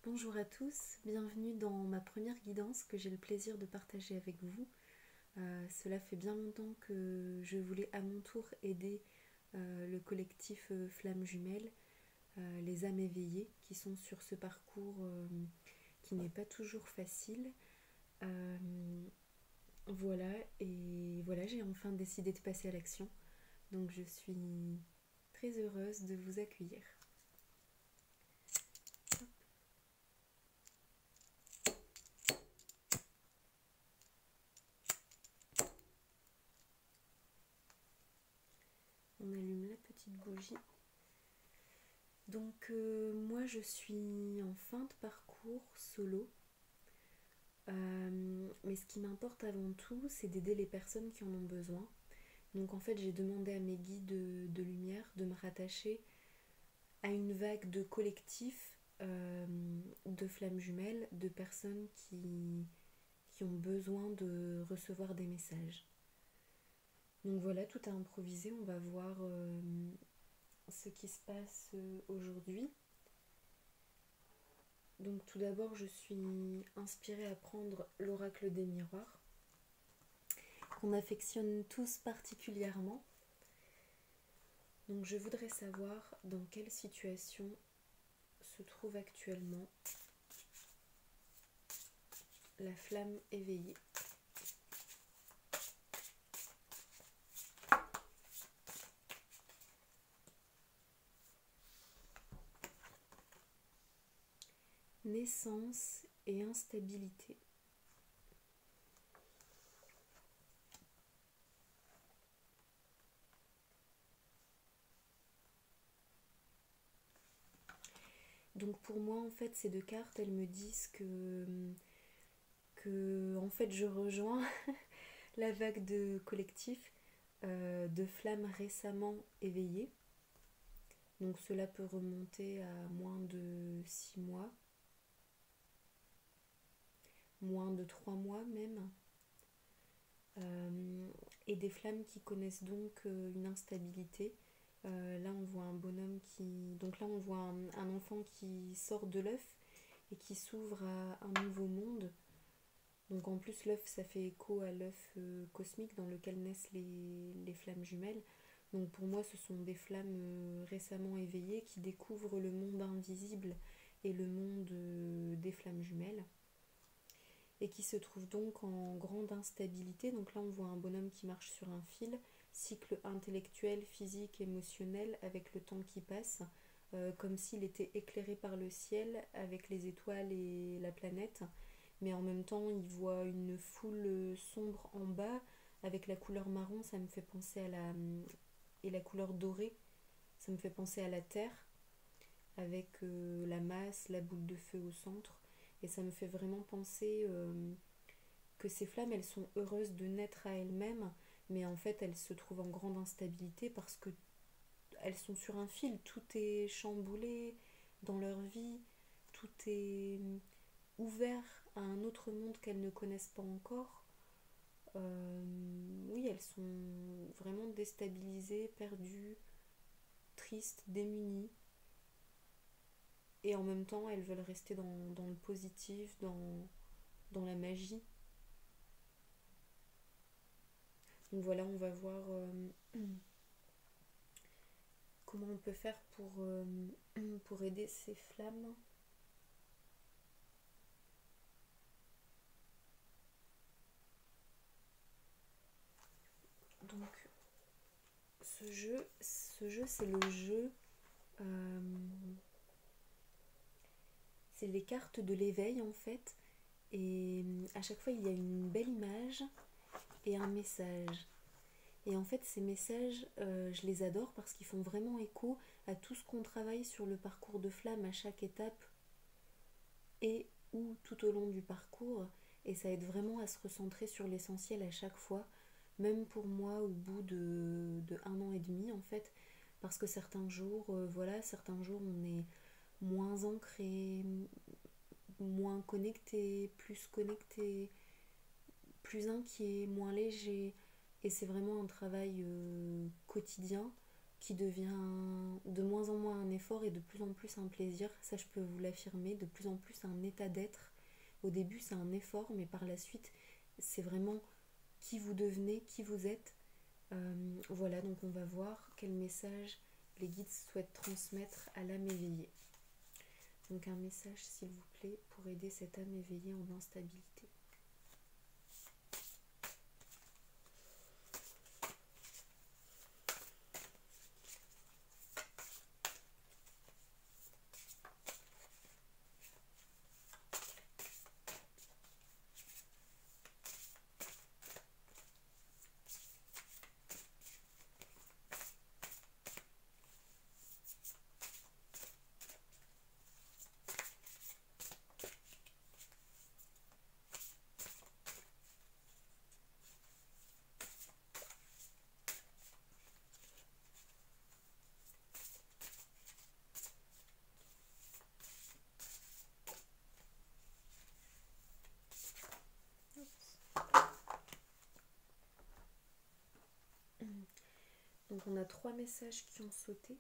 Bonjour à tous, bienvenue dans ma première guidance que j'ai le plaisir de partager avec vous. Cela fait bien longtemps que je voulais à mon tour aider le collectif Flammes Jumelles, les âmes éveillées qui sont sur ce parcours qui n'est pas toujours facile. Euh, voilà, et voilà, j'ai enfin décidé de passer à l'action. Donc je suis très heureuse de vous accueillir. On allume la petite bougie. Donc moi je suis en fin de parcours solo, mais ce qui m'importe avant tout c'est d'aider les personnes qui en ont besoin. Donc en fait j'ai demandé à mes guides de lumière de me rattacher à une vague de collectifs de flammes jumelles, de personnes qui ont besoin de recevoir des messages. Donc voilà, tout à improviser, on va voir ce qui se passe aujourd'hui. Donc tout d'abord, je suis inspirée à prendre l'oracle des miroirs, qu'on affectionne tous particulièrement. Donc je voudrais savoir dans quelle situation se trouve actuellement la flamme éveillée. Naissance et instabilité. Donc pour moi, en fait, ces deux cartes, elles me disent que en fait, je rejoins la vague de collectifs de flammes récemment éveillées. Donc cela peut remonter à moins de 6 mois, moins de 3 mois même. Et des flammes qui connaissent donc une instabilité. Là on voit un bonhomme qui... Donc là on voit un enfant qui sort de l'œuf et qui s'ouvre à un nouveau monde. Donc en plus l'œuf ça fait écho à l'œuf cosmique dans lequel naissent les flammes jumelles. Donc pour moi ce sont des flammes récemment éveillées qui découvrent le monde invisible et le monde des flammes jumelles. Et qui se trouvent donc en grande instabilité. Donc là on voit un bonhomme qui marche sur un fil, cycle intellectuel, physique, émotionnel avec le temps qui passe, comme s'il était éclairé par le ciel avec les étoiles et la planète. Mais en même temps il voit une foule sombre en bas avec la couleur marron, ça me fait penser à la... et la couleur dorée, ça me fait penser à la terre avec la masse, la boule de feu au centre. Et ça me fait vraiment penser que ces flammes, elles sont heureuses de naître à elles-mêmes, mais en fait, elles se trouvent en grande instabilité parce que elles sont sur un fil. Tout est chamboulé dans leur vie, tout est ouvert à un autre monde qu'elles ne connaissent pas encore. Oui, elles sont vraiment déstabilisées, perdues, tristes, démunies. Et en même temps, elles veulent rester dans le positif, dans la magie. Donc voilà, on va voir comment on peut faire pour aider ces flammes. Donc ce jeu c'est le jeu, euh, c'est les cartes de l'éveil en fait. Et à chaque fois il y a une belle image et un message. Et en fait ces messages, je les adore parce qu'ils font vraiment écho à tout ce qu'on travaille sur le parcours de flamme à chaque étape et ou tout au long du parcours. Et ça aide vraiment à se recentrer sur l'essentiel à chaque fois, même pour moi au bout de 1 an et demi en fait, parce que certains jours, voilà, certains jours on est moins ancré, moins connecté, plus inquiet, moins léger. Et c'est vraiment un travail quotidien qui devient de moins en moins un effort et de plus en plus un plaisir. Ça, je peux vous l'affirmer, de plus en plus un état d'être. Au début, c'est un effort, mais par la suite, c'est vraiment qui vous devenez, qui vous êtes. Voilà, donc on va voir quel message les guides souhaitent transmettre à l'âme éveillée. Donc un message, s'il vous plaît, pour aider cette âme éveillée en instabilité. Donc on a 3 messages qui ont sauté.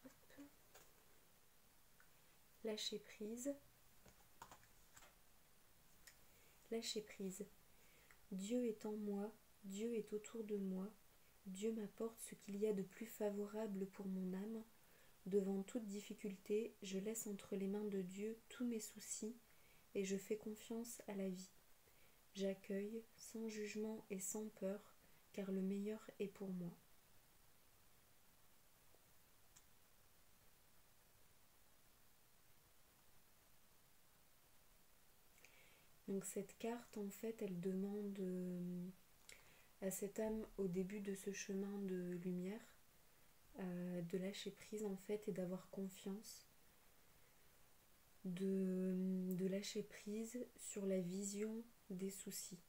Hop. Lâcher prise. Lâcher prise. Dieu est en moi, Dieu est autour de moi, Dieu m'apporte ce qu'il y a de plus favorable pour mon âme. Devant toute difficulté, je laisse entre les mains de Dieu tous mes soucis et je fais confiance à la vie. J'accueille sans jugement et sans peur, car le meilleur est pour moi. Donc cette carte, en fait, elle demande à cette âme au début de ce chemin de lumière de lâcher prise en fait et d'avoir confiance, de lâcher prise sur la vision des soucis.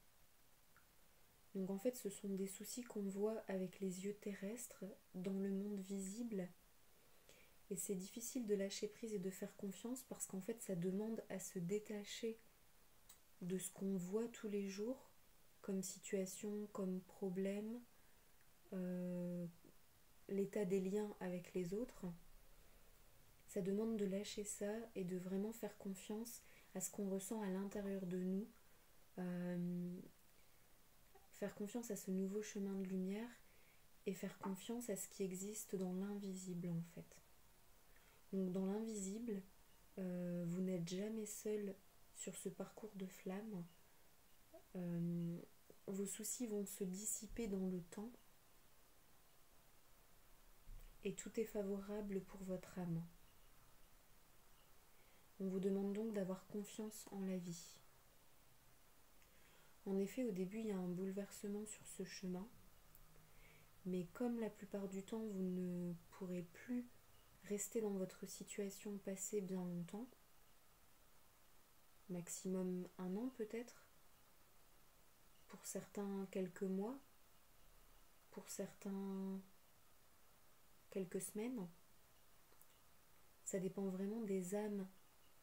Donc en fait ce sont des soucis qu'on voit avec les yeux terrestres dans le monde visible et c'est difficile de lâcher prise et de faire confiance parce qu'en fait ça demande à se détacher de ce qu'on voit tous les jours comme situation, comme problème, l'état des liens avec les autres. Ça demande de lâcher ça et de vraiment faire confiance à ce qu'on ressent à l'intérieur de nous, faire confiance à ce nouveau chemin de lumière et faire confiance à ce qui existe dans l'invisible en fait. Donc dans l'invisible, vous n'êtes jamais seul sur ce parcours de flamme. Vos soucis vont se dissiper dans le temps et tout est favorable pour votre âme. On vous demande donc d'avoir confiance en la vie. En effet, au début, il y a un bouleversement sur ce chemin, mais comme la plupart du temps, vous ne pourrez plus rester dans votre situation passée bien longtemps, maximum 1 an peut-être, pour certains quelques mois, pour certains quelques semaines, ça dépend vraiment des âmes,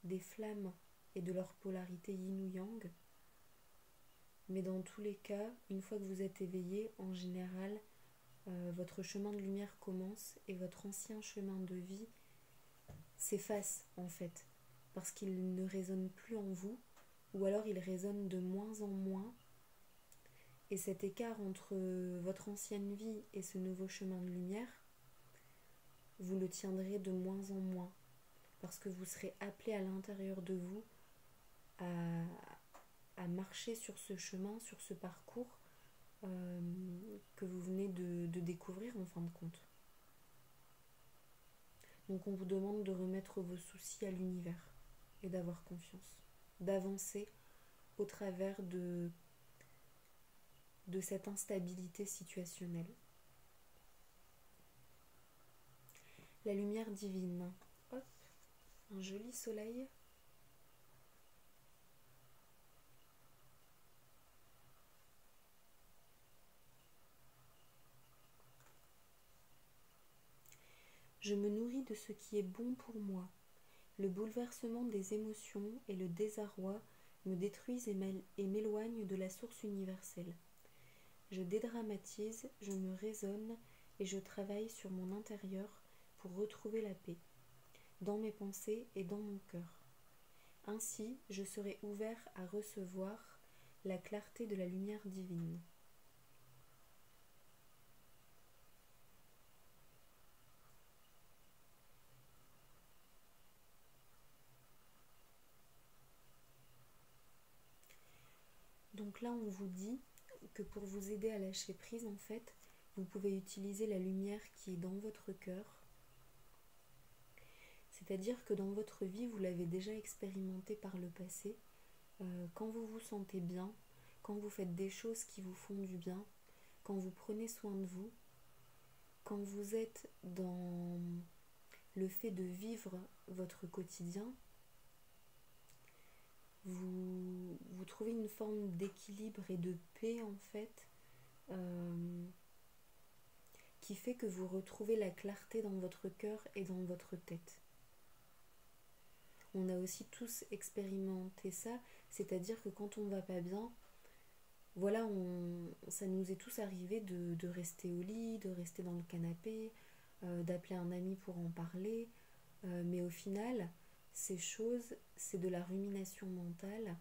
des flammes et de leur polarité yin ou yang. Mais dans tous les cas, une fois que vous êtes éveillé, en général, votre chemin de lumière commence et votre ancien chemin de vie s'efface en fait, parce qu'il ne résonne plus en vous, ou alors il résonne de moins en moins. Et cet écart entre votre ancienne vie et ce nouveau chemin de lumière, vous le tiendrez de moins en moins, parce que vous serez appelé à l'intérieur de vous à marcher sur ce chemin, sur ce parcours que vous venez de découvrir en fin de compte. Donc on vous demande de remettre vos soucis à l'univers et d'avoir confiance, d'avancer au travers de cette instabilité situationnelle. La lumière divine. Hop, un joli soleil. Je me nourris de ce qui est bon pour moi. Le bouleversement des émotions et le désarroi me détruisent et m'éloignent de la source universelle. Je dédramatise, je me raisonne et je travaille sur mon intérieur pour retrouver la paix, dans mes pensées et dans mon cœur. Ainsi, je serai ouvert à recevoir la clarté de la lumière divine. Donc là, on vous dit que pour vous aider à lâcher prise, en fait, vous pouvez utiliser la lumière qui est dans votre cœur. C'est-à-dire que dans votre vie, vous l'avez déjà expérimenté par le passé. Quand vous vous sentez bien, quand vous faites des choses qui vous font du bien, quand vous prenez soin de vous, quand vous êtes dans le fait de vivre votre quotidien, vous trouvez une forme d'équilibre et de paix en fait, qui fait que vous retrouvez la clarté dans votre cœur et dans votre tête. On a aussi tous expérimenté ça, c'est-à-dire que quand on va pas bien, voilà, ça nous est tous arrivé de rester au lit, de rester dans le canapé, d'appeler un ami pour en parler, mais au final, ces choses, c'est de la rumination mentale,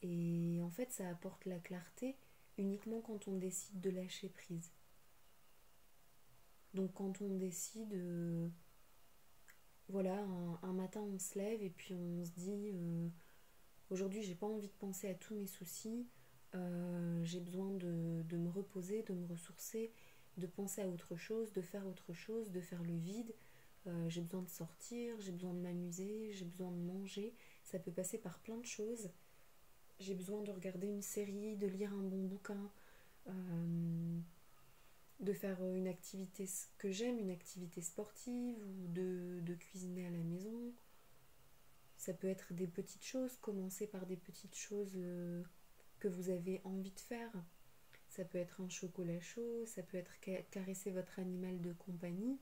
et en fait, ça apporte la clarté uniquement quand on décide de lâcher prise. Donc quand on décide, voilà, un matin on se lève et puis on se dit aujourd'hui j'ai pas envie de penser à tous mes soucis, j'ai besoin de me reposer, de me ressourcer, de penser à autre chose, de faire autre chose, de faire le vide, j'ai besoin de sortir, j'ai besoin de m'amuser, j'ai besoin de manger, ça peut passer par plein de choses, j'ai besoin de regarder une série, de lire un bon bouquin, de faire une activité que j'aime, une activité sportive ou de cuisiner à la maison. Ça peut être des petites choses, commencer par des petites choses que vous avez envie de faire. Ça peut être un chocolat chaud, ça peut être caresser votre animal de compagnie,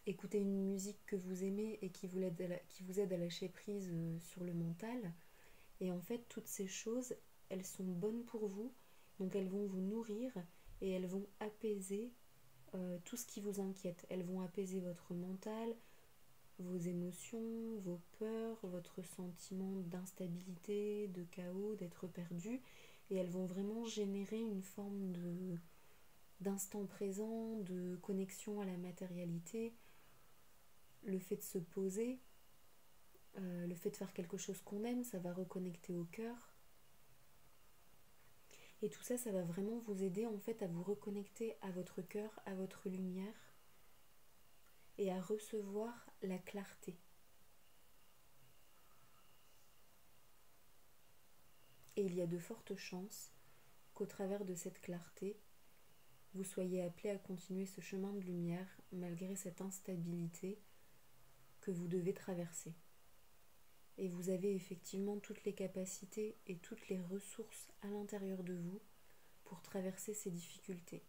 écouter une musique que vous aimez et qui vous aide à lâcher prise sur le mental. Et en fait, toutes ces choses, elles sont bonnes pour vous, donc elles vont vous nourrir et elles vont apaiser tout ce qui vous inquiète. Elles vont apaiser votre mental, vos émotions, vos peurs, votre sentiment d'instabilité, de chaos, d'être perdu, et elles vont vraiment générer une forme d'instant présent, de connexion à la matérialité, le fait de se poser, le fait de faire quelque chose qu'on aime, ça va reconnecter au cœur. Et tout ça, ça va vraiment vous aider en fait à vous reconnecter à votre cœur, à votre lumière et à recevoir la clarté. Et il y a de fortes chances qu'au travers de cette clarté, vous soyez appelé à continuer ce chemin de lumière malgré cette instabilité que vous devez traverser. Et vous avez effectivement toutes les capacités et toutes les ressources à l'intérieur de vous pour traverser ces difficultés.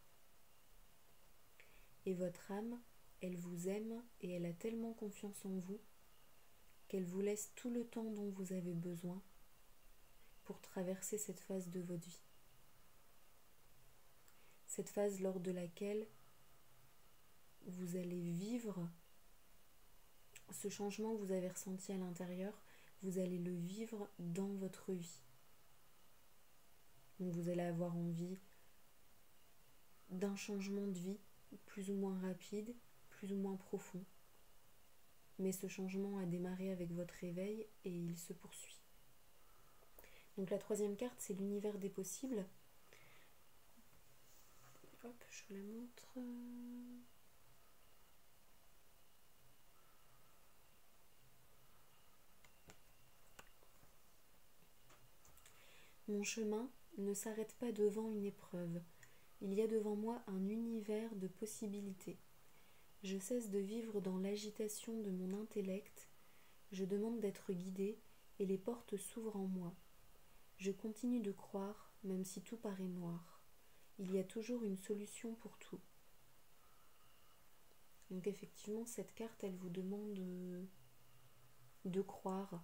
Et votre âme, elle vous aime et elle a tellement confiance en vous qu'elle vous laisse tout le temps dont vous avez besoin pour traverser cette phase de votre vie. Cette phase lors de laquelle vous allez vivre ce changement que vous avez ressenti à l'intérieur, vous allez le vivre dans votre vie. Donc vous allez avoir envie d'un changement de vie plus ou moins rapide, plus ou moins profond. Mais ce changement a démarré avec votre réveil et il se poursuit. Donc la troisième carte, c'est l'univers des possibles. Hop, je vous la montre. Mon chemin ne s'arrête pas devant une épreuve. Il y a devant moi un univers de possibilités. Je cesse de vivre dans l'agitation de mon intellect. Je demande d'être guidée et les portes s'ouvrent en moi. Je continue de croire, même si tout paraît noir. Il y a toujours une solution pour tout. Donc effectivement, cette carte, elle vous demande de croire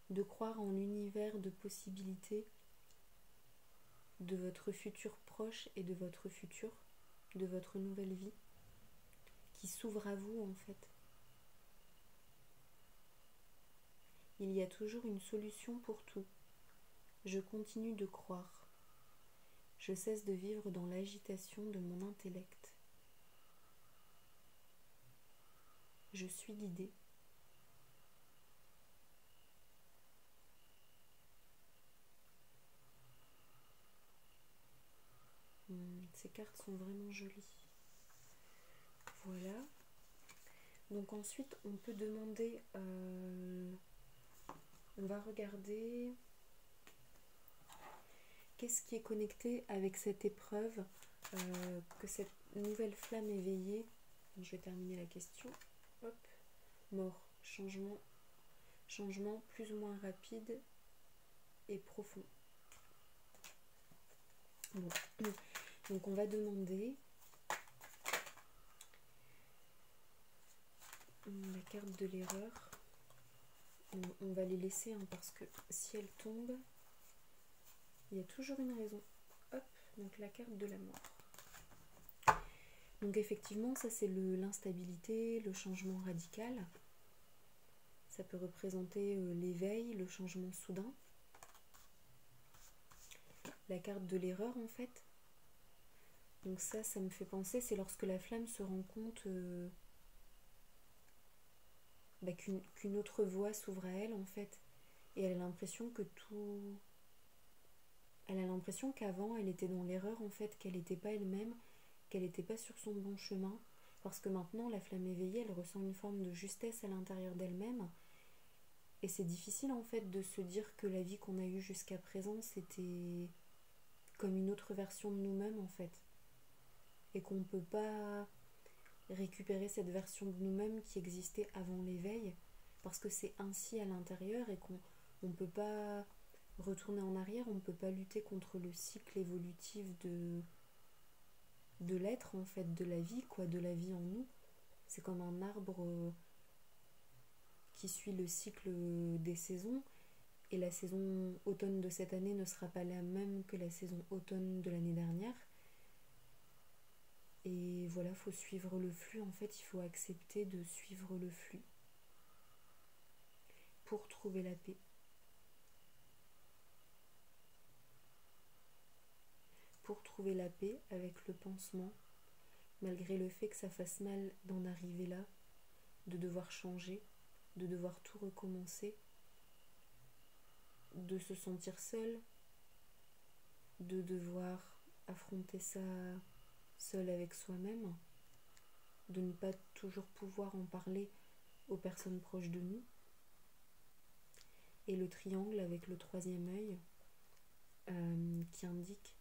en l'univers de possibilités de votre futur proche et de votre futur, de votre nouvelle vie, qui s'ouvre à vous en fait. Il y a toujours une solution pour tout. Je continue de croire. Je cesse de vivre dans l'agitation de mon intellect. Je suis guidée. Ces cartes sont vraiment jolies. Voilà. Donc ensuite, on peut demander... on va regarder... Qu'est-ce qui est connecté avec cette épreuve, que cette nouvelle flamme éveillée. Je vais terminer la question. Hop. Mort. Changement. Changement plus ou moins rapide et profond. Bon. Donc on va demander la carte de l'erreur. On va les laisser hein, parce que si elle tombe, il y a toujours une raison. Hop, donc la carte de la mort. Donc effectivement, ça c'est l'instabilité, le changement radical. Ça peut représenter l'éveil, le changement soudain. La carte de l'erreur en fait. Donc ça me fait penser, c'est lorsque la flamme se rend compte qu'une autre voie s'ouvre à elle en fait. Et elle a l'impression que tout... Elle a l'impression qu'avant elle était dans l'erreur en fait, qu'elle n'était pas elle-même, qu'elle n'était pas sur son bon chemin. Parce que maintenant la flamme éveillée, elle ressent une forme de justesse à l'intérieur d'elle-même. Et c'est difficile en fait de se dire que la vie qu'on a eue jusqu'à présent c'était comme une autre version de nous-mêmes en fait. Et qu'on ne peut pas récupérer cette version de nous-mêmes qui existait avant l'éveil parce que c'est ainsi à l'intérieur et qu'on ne peut pas retourner en arrière, on ne peut pas lutter contre le cycle évolutif de l'être en fait, de la vie quoi, de la vie en nous. C'est comme un arbre qui suit le cycle des saisons et la saison automne de cette année ne sera pas la même que la saison automne de l'année dernière. Et voilà, il faut suivre le flux, en fait, il faut accepter de suivre le flux pour trouver la paix. Pour trouver la paix avec le pansement, malgré le fait que ça fasse mal d'en arriver là, de devoir changer, de devoir tout recommencer, de se sentir seul, de devoir affronter ça seul avec soi-même, de ne pas toujours pouvoir en parler aux personnes proches de nous. Et le triangle avec le troisième œil qui indique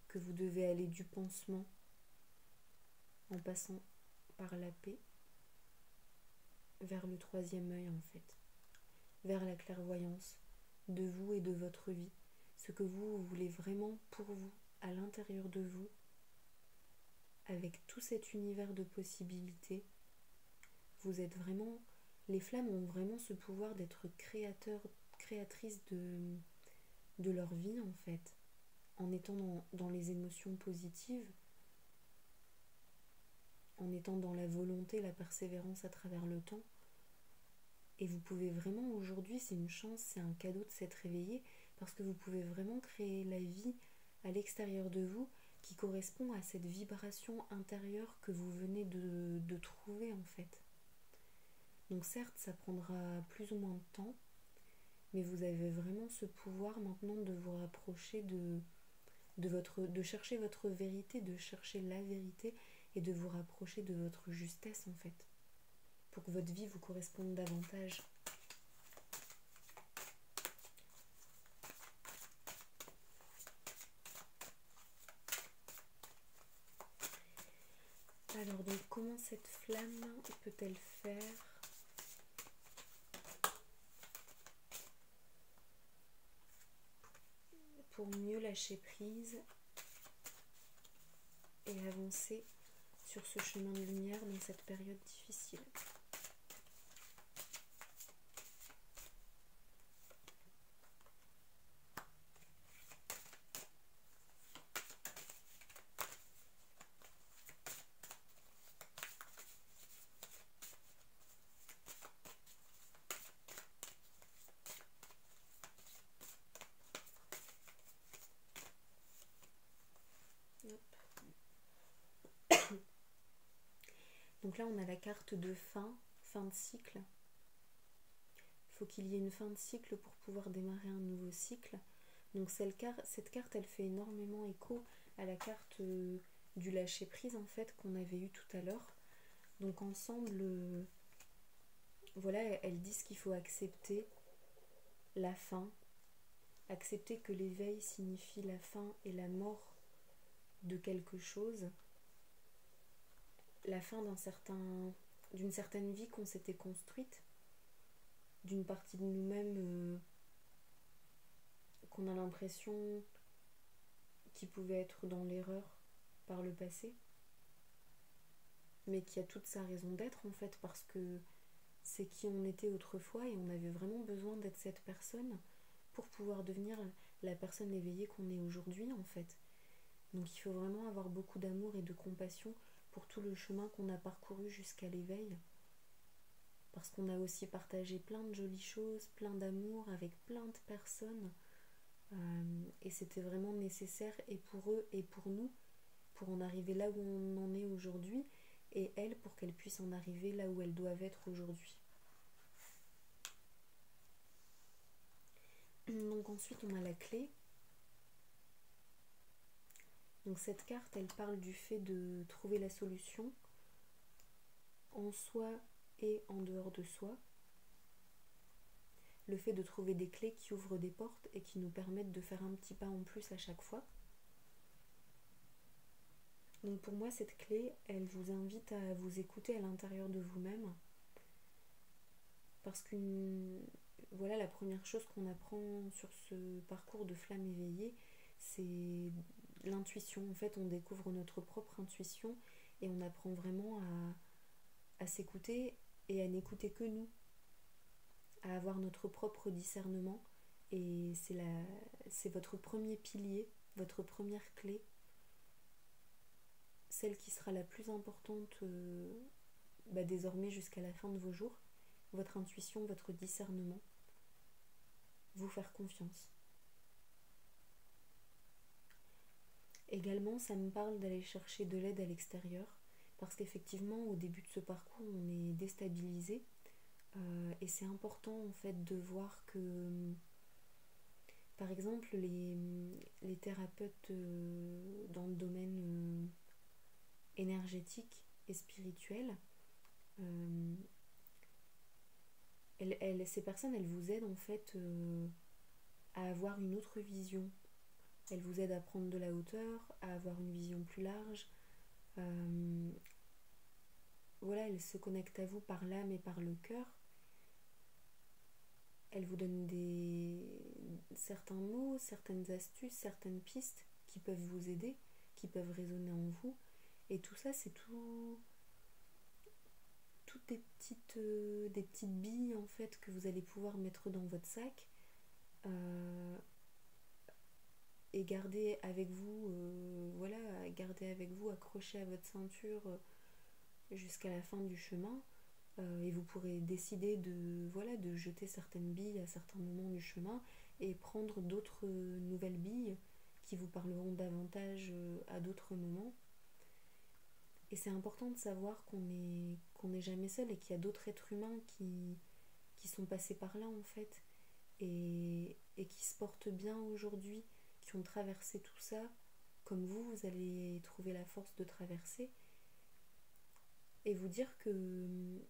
que vous devez aller du pansement en passant par la paix vers le troisième œil en fait, vers la clairvoyance de vous et de votre vie, ce que vous voulez vraiment pour vous, à l'intérieur de vous, avec tout cet univers de possibilités. Vous êtes vraiment, les flammes ont vraiment ce pouvoir d'être créatrices de leur vie en fait, en étant dans les émotions positives, en étant dans la volonté, la persévérance à travers le temps. Et vous pouvez vraiment aujourd'hui, c'est une chance, c'est un cadeau de s'être réveillé, parce que vous pouvez vraiment créer la vie à l'extérieur de vous qui correspond à cette vibration intérieure que vous venez de trouver en fait. Donc certes, ça prendra plus ou moins de temps, mais vous avez vraiment ce pouvoir maintenant de vous rapprocher de chercher votre vérité, de chercher la vérité et de vous rapprocher de votre justesse en fait, pour que votre vie vous corresponde davantage. Alors donc comment cette flamme peut-elle faire pour mieux lâcher prise et avancer sur ce chemin de lumière dans cette période difficile. Donc là, on a la carte de fin de cycle. Il faut qu'il y ait une fin de cycle pour pouvoir démarrer un nouveau cycle. Donc cette carte, elle fait énormément écho à la carte du lâcher-prise, en fait, qu'on avait eu tout à l'heure. Donc ensemble, voilà, elles disent qu'il faut accepter la fin, accepter que l'éveil signifie la fin et la mort de quelque chose, la fin d'une certaine vie qu'on s'était construite, d'une partie de nous-mêmes qu'on a l'impression qui pouvait être dans l'erreur par le passé, mais qui a toute sa raison d'être en fait, parce que c'est qui on était autrefois et on avait vraiment besoin d'être cette personne pour pouvoir devenir la personne éveillée qu'on est aujourd'hui en fait. Donc il faut vraiment avoir beaucoup d'amour et de compassion pour tout le chemin qu'on a parcouru jusqu'à l'éveil, parce qu'on a aussi partagé plein de jolies choses, plein d'amour avec plein de personnes, et c'était vraiment nécessaire et pour eux et pour nous, pour en arriver là où on en est aujourd'hui, et elles pour qu'elles puissent en arriver là où elles doivent être aujourd'hui. Donc ensuite on a la clé. Donc cette carte, elle parle du fait de trouver la solution en soi et en dehors de soi. Le fait de trouver des clés qui ouvrent des portes et qui nous permettent de faire un petit pas en plus à chaque fois. Donc pour moi, cette clé, elle vous invite à vous écouter à l'intérieur de vous-même. Parce que voilà, la première chose qu'on apprend sur ce parcours de flamme éveillée, c'est l'intuition. En fait, on découvre notre propre intuition et on apprend vraiment à s'écouter et à n'écouter que nous, à avoir notre propre discernement. Et c'est votre premier pilier, votre première clé, celle qui sera la plus importante désormais jusqu'à la fin de vos jours, votre intuition, votre discernement, vous faire confiance. Également, ça me parle d'aller chercher de l'aide à l'extérieur, parce qu'effectivement, au début de ce parcours, on est déstabilisé, et c'est important en fait de voir que, par exemple, les thérapeutes dans le domaine énergétique et spirituel, ces personnes, elles vous aident en fait à avoir une autre vision. Elles vous aident à prendre de la hauteur, à avoir une vision plus large. Voilà, elles se connectent à vous par l'âme et par le cœur. Elles vous donnent certains mots, certaines astuces, certaines pistes qui peuvent vous aider, qui peuvent résonner en vous. Et tout ça, c'est toutes des petites billes en fait que vous allez pouvoir mettre dans votre sac et garder avec vous, garder avec vous, accroché à votre ceinture jusqu'à la fin du chemin. Et vous pourrez décider de jeter certaines billes à certains moments du chemin et prendre d'autres nouvelles billes qui vous parleront davantage à d'autres moments. Et c'est important de savoir qu'on n'est jamais seul et qu'il y a d'autres êtres humains qui sont passés par là en fait et qui se portent bien aujourd'hui, qui ont traversé tout ça comme vous allez trouver la force de traverser, et vous dire que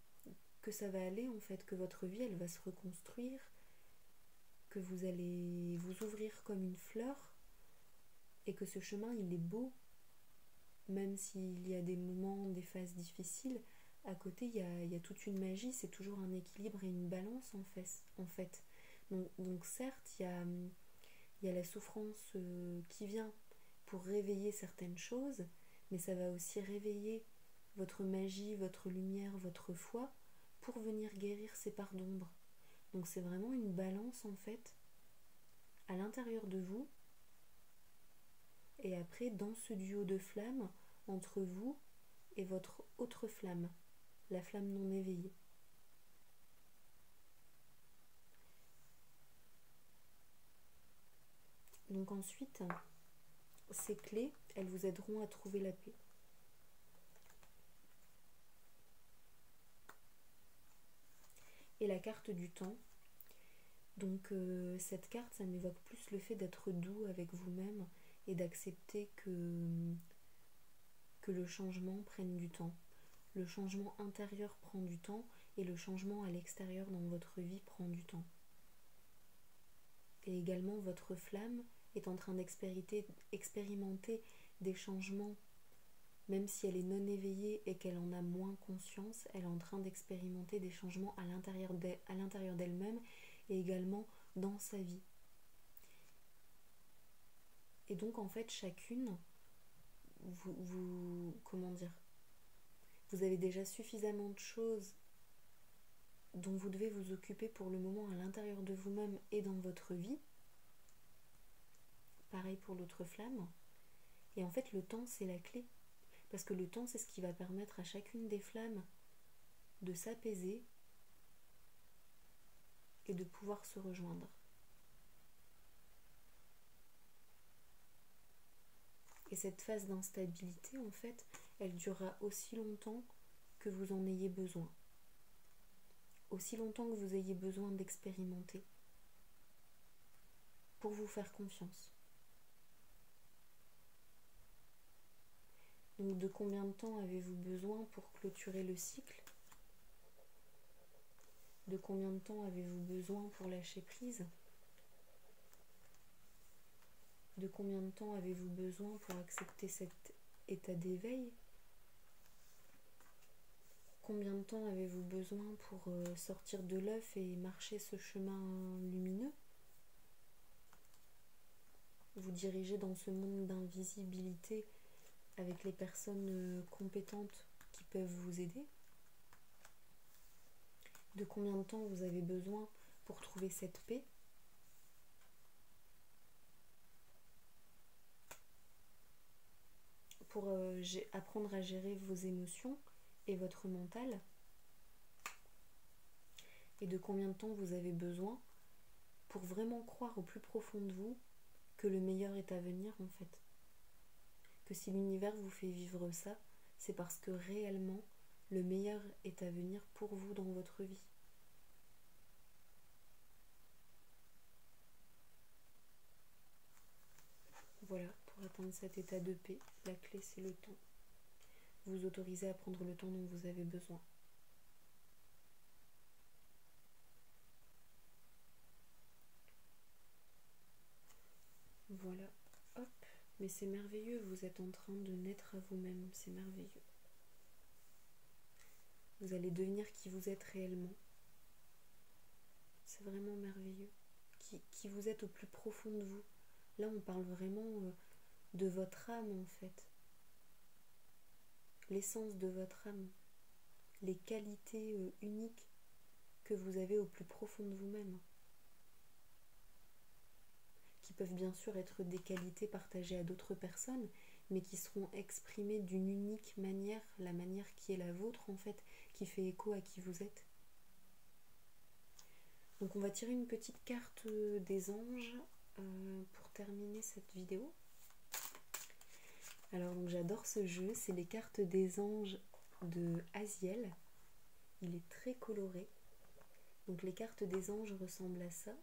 ça va aller en fait, que votre vie elle va se reconstruire, que vous allez vous ouvrir comme une fleur et que ce chemin il est beau, même s'il y a des moments, des phases difficiles. À côté il y a toute une magie, c'est toujours un équilibre et une balance en fait. Donc certes il y a la souffrance qui vient pour réveiller certaines choses, mais ça va aussi réveiller votre magie, votre lumière, votre foi pour venir guérir ces parts d'ombre. Donc c'est vraiment une balance en fait à l'intérieur de vous et après dans ce duo de flammes entre vous et votre autre flamme, la flamme non éveillée. Donc ensuite, ces clés, elles vous aideront à trouver la paix. Et la carte du temps. Donc cette carte, ça m'évoque plus le fait d'être doux avec vous-même et d'accepter que le changement prenne du temps. Le changement intérieur prend du temps et le changement à l'extérieur dans votre vie prend du temps. Et également, votre flamme est en train d'expérimenter des changements, même si elle est non éveillée et qu'elle en a moins conscience, elle est en train d'expérimenter des changements à l'intérieur d'elle-même et également dans sa vie. Et donc en fait chacune, vous avez déjà suffisamment de choses dont vous devez vous occuper pour le moment à l'intérieur de vous-même et dans votre vie. Pareil pour l'autre flamme. Et en fait le temps c'est la clé. Parce que le temps c'est ce qui va permettre à chacune des flammes de s'apaiser et de pouvoir se rejoindre. Et cette phase d'instabilité, en fait, elle durera aussi longtemps que vous en ayez besoin. Aussi longtemps que vous ayez besoin d'expérimenter. Pour vous faire confiance. Donc de combien de temps avez-vous besoin pour clôturer le cycle? De combien de temps avez-vous besoin pour lâcher prise? De combien de temps avez-vous besoin pour accepter cet état d'éveil? Combien de temps avez-vous besoin pour sortir de l'œuf et marcher ce chemin lumineux? Vous diriger dans ce monde d'invisibilité avec les personnes compétentes qui peuvent vous aider? De combien de temps vous avez besoin pour trouver cette paix? Pour apprendre à gérer vos émotions et votre mental? Et de combien de temps vous avez besoin pour vraiment croire au plus profond de vous que le meilleur est à venir en fait? Que si l'univers vous fait vivre ça, c'est parce que réellement le meilleur est à venir pour vous dans votre vie. Voilà, pour atteindre cet état de paix, la clé c'est le temps. Vous autorisez à prendre le temps dont vous avez besoin. Voilà, hop, mais c'est merveilleux, vous êtes en train de naître à vous-même, c'est merveilleux. Vous allez devenir qui vous êtes réellement. C'est vraiment merveilleux. Qui vous êtes au plus profond de vous. Là, on parle vraiment de votre âme en fait. L'essence de votre âme. Les qualités uniques que vous avez au plus profond de vous-même. Qui peuvent bien sûr être des qualités partagées à d'autres personnes, mais qui seront exprimées d'une unique manière, la manière qui est la vôtre en fait, qui fait écho à qui vous êtes. Donc on va tirer une petite carte des anges pour terminer cette vidéo. Alors donc j'adore ce jeu, c'est les cartes des anges de Aziel. Il est très coloré. Donc les cartes des anges ressemblent à ça.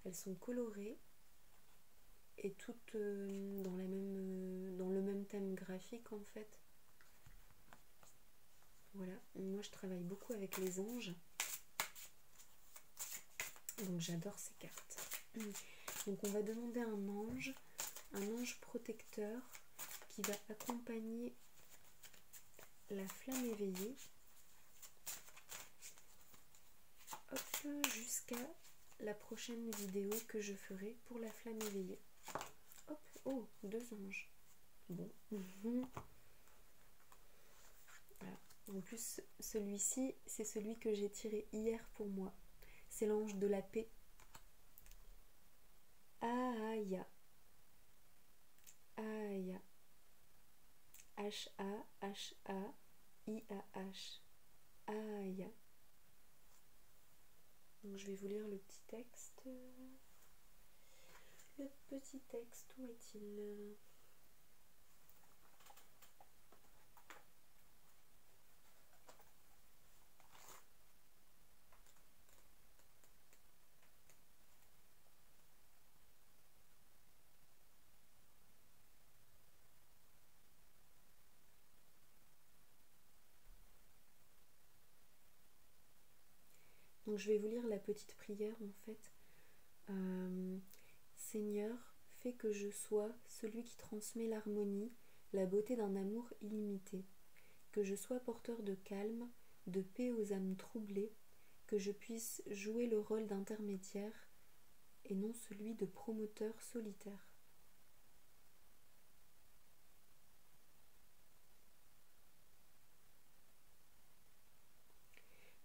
Elles sont colorées et toutes dans le même thème graphique en fait. Voilà, moi je travaille beaucoup avec les anges. Donc j'adore ces cartes. Donc on va demander un ange protecteur qui va accompagner la flamme éveillée jusqu'à la prochaine vidéo que je ferai pour la flamme éveillée. Hop, oh, 2 anges. Bon. Voilà. En plus, celui-ci, c'est celui que j'ai tiré hier pour moi. C'est l'ange de la paix. Aya. Aya. H-A-H-A-I-A-H. Aya. Donc je vais vous lire le petit texte. Le petit texte, où est-il? Donc je vais vous lire la petite prière en fait. Seigneur, fais que je sois celui qui transmet l'harmonie, la beauté d'un amour illimité. Que je sois porteur de calme, de paix aux âmes troublées, que je puisse jouer le rôle d'intermédiaire et non celui de promoteur solitaire.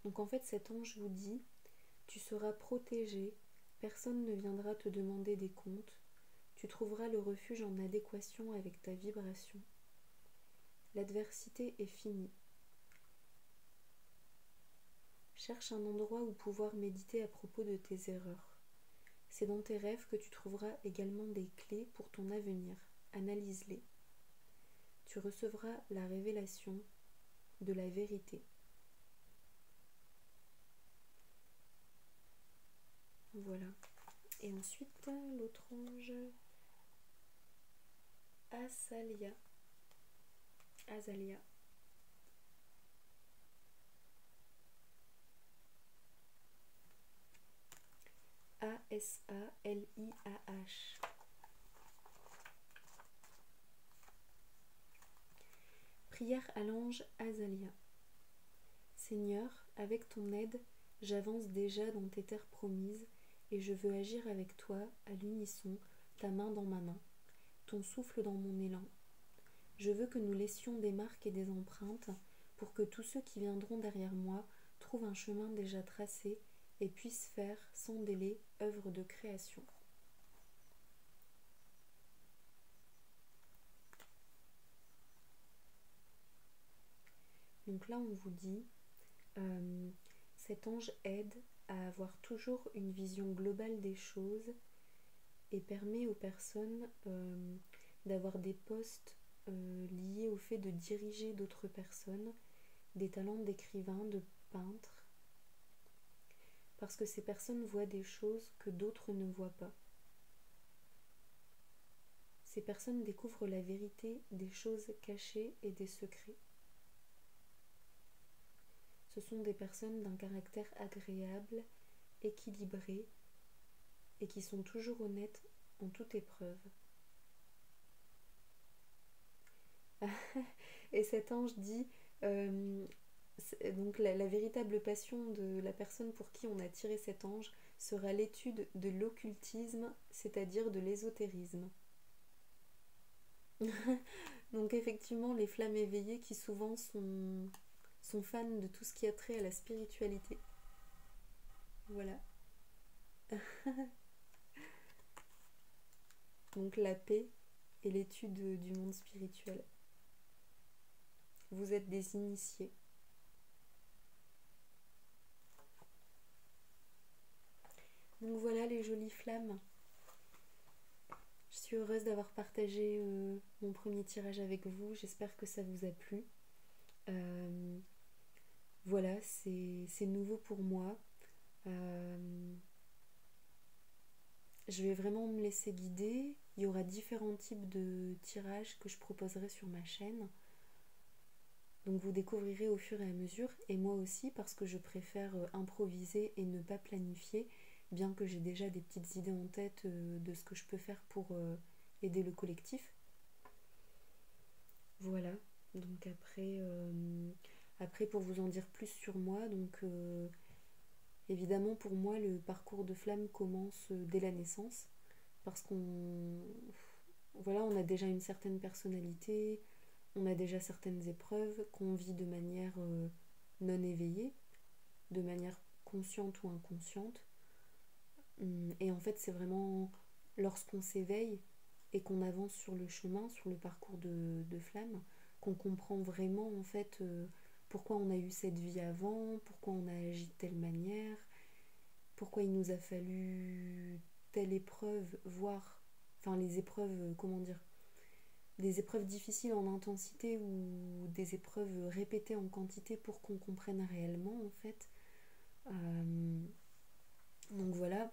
Donc en fait cet ange vous dit, tu seras protégé, personne ne viendra te demander des comptes, tu trouveras le refuge en adéquation avec ta vibration. L'adversité est finie. Cherche un endroit où pouvoir méditer à propos de tes erreurs. C'est dans tes rêves que tu trouveras également des clés pour ton avenir. Analyse-les. Tu recevras la révélation de la vérité. Voilà. Et ensuite, l'autre ange, Azalia. Azalia. A-S-A-L-I-A-H. Prière à l'ange Azalia. Seigneur, avec ton aide, j'avance déjà dans tes terres promises et je veux agir avec toi à l'unisson, ta main dans ma main, ton souffle dans mon élan. Je veux que nous laissions des marques et des empreintes pour que tous ceux qui viendront derrière moi trouvent un chemin déjà tracé et puissent faire, sans délai, œuvre de création. Donc là, on vous dit, cet ange aide à avoir toujours une vision globale des choses et permet aux personnes d'avoir des postes liés au fait de diriger d'autres personnes, des talents d'écrivain, de peintre, parce que ces personnes voient des choses que d'autres ne voient pas. Ces personnes découvrent la vérité des choses cachées et des secrets. Ce sont des personnes d'un caractère agréable, équilibré et qui sont toujours honnêtes en toute épreuve. Et cet ange dit, donc la véritable passion de la personne pour qui on a tiré cet ange sera l'étude de l'occultisme, c'est-à-dire de l'ésotérisme. Donc effectivement, les flammes éveillées qui souvent sont fans de tout ce qui a trait à la spiritualité. Voilà. Donc la paix et l'étude du monde spirituel. Vous êtes des initiés. Donc voilà les jolies flammes. Je suis heureuse d'avoir partagé mon premier tirage avec vous. J'espère que ça vous a plu. Voilà, c'est nouveau pour moi. Je vais vraiment me laisser guider. Il y aura différents types de tirages que je proposerai sur ma chaîne. Donc vous découvrirez au fur et à mesure, et moi aussi parce que je préfère improviser et ne pas planifier, bien que j'ai déjà des petites idées en tête de ce que je peux faire pour aider le collectif. Voilà, donc après pour vous en dire plus sur moi, donc Évidemment, pour moi, le parcours de flamme commence dès la naissance, parce voilà, on a déjà une certaine personnalité, on a déjà certaines épreuves qu'on vit de manière non éveillée, de manière consciente ou inconsciente. Et en fait, c'est vraiment lorsqu'on s'éveille et qu'on avance sur le chemin, sur le parcours de flamme, qu'on comprend vraiment en fait pourquoi on a eu cette vie avant, pourquoi on a agi de telle manière, pourquoi il nous a fallu telle épreuve, voire, enfin les épreuves, comment dire, des épreuves difficiles en intensité ou des épreuves répétées en quantité pour qu'on comprenne réellement en fait. Donc voilà,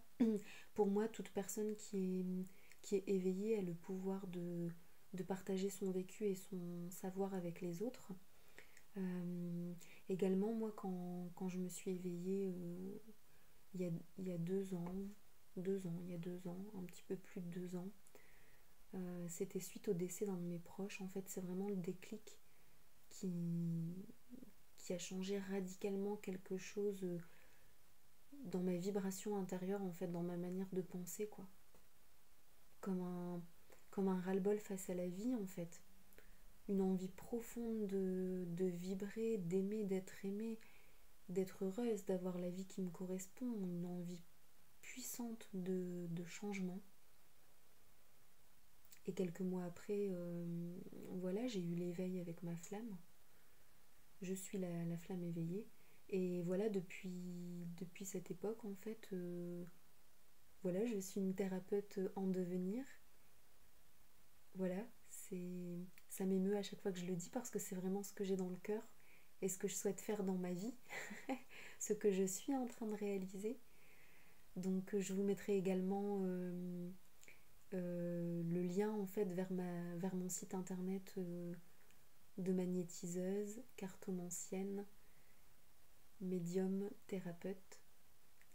pour moi, toute personne qui est éveillée a le pouvoir de partager son vécu et son savoir avec les autres. Également, moi, quand je me suis éveillée il y a 2 ans, il y a 2 ans, un petit peu plus de 2 ans, c'était suite au décès d'un de mes proches. En fait, c'est vraiment le déclic qui, qui a changé radicalement quelque chose dans ma vibration intérieure, en fait, dans ma manière de penser, quoi. Comme comme un ras-le-bol face à la vie, en fait. Une envie profonde de vibrer, d'aimer, d'être aimée, d'être heureuse, d'avoir la vie qui me correspond, une envie puissante de changement. Et quelques mois après, voilà, j'ai eu l'éveil avec ma flamme. Je suis la flamme éveillée. Et voilà, depuis cette époque, en fait, voilà, je suis une thérapeute en devenir. Voilà, ça m'émeut à chaque fois que je le dis parce que c'est vraiment ce que j'ai dans le cœur et ce que je souhaite faire dans ma vie, ce que je suis en train de réaliser. Donc je vous mettrai également le lien en fait vers mon site internet de magnétiseuse, cartomancienne, médium, thérapeute.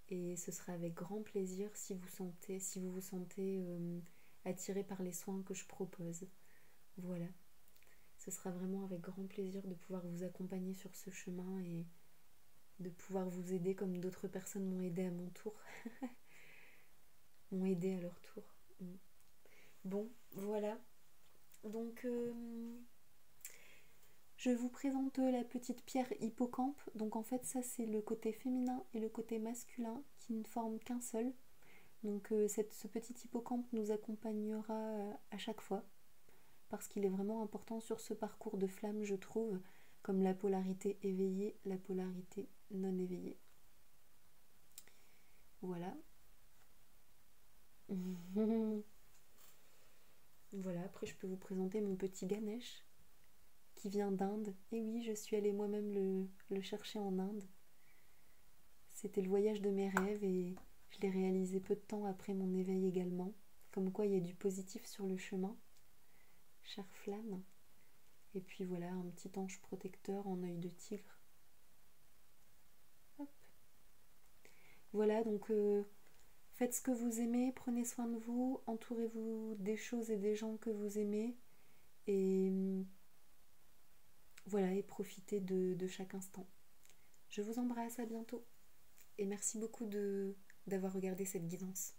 Et ce sera avec grand plaisir si vous vous sentez attiré par les soins que je propose. Voilà. Ce sera vraiment avec grand plaisir de pouvoir vous accompagner sur ce chemin et de pouvoir vous aider comme d'autres personnes m'ont aidé à mon tour. M'ont aidé à leur tour. Bon, voilà. Donc, je vous présente la petite pierre hippocampe. Donc, en fait, ça, c'est le côté féminin et le côté masculin qui ne forment qu'un seul. Donc, ce petit hippocampe nous accompagnera à chaque fois parce qu'il est vraiment important sur ce parcours de flamme, je trouve, comme la polarité éveillée, la polarité non éveillée. Voilà. Voilà, après je peux vous présenter mon petit Ganesh qui vient d'Inde. Et oui, je suis allée moi-même le chercher en Inde. C'était le voyage de mes rêves et je l'ai réalisé peu de temps après mon éveil également. Comme quoi il y a du positif sur le chemin. Chère flamme. Et puis voilà, un petit ange protecteur en œil de tigre. Hop. Voilà, donc faites ce que vous aimez, prenez soin de vous, entourez-vous des choses et des gens que vous aimez. Et voilà, et profitez de chaque instant. Je vous embrasse, à bientôt. Et merci beaucoup d'avoir regardé cette guidance.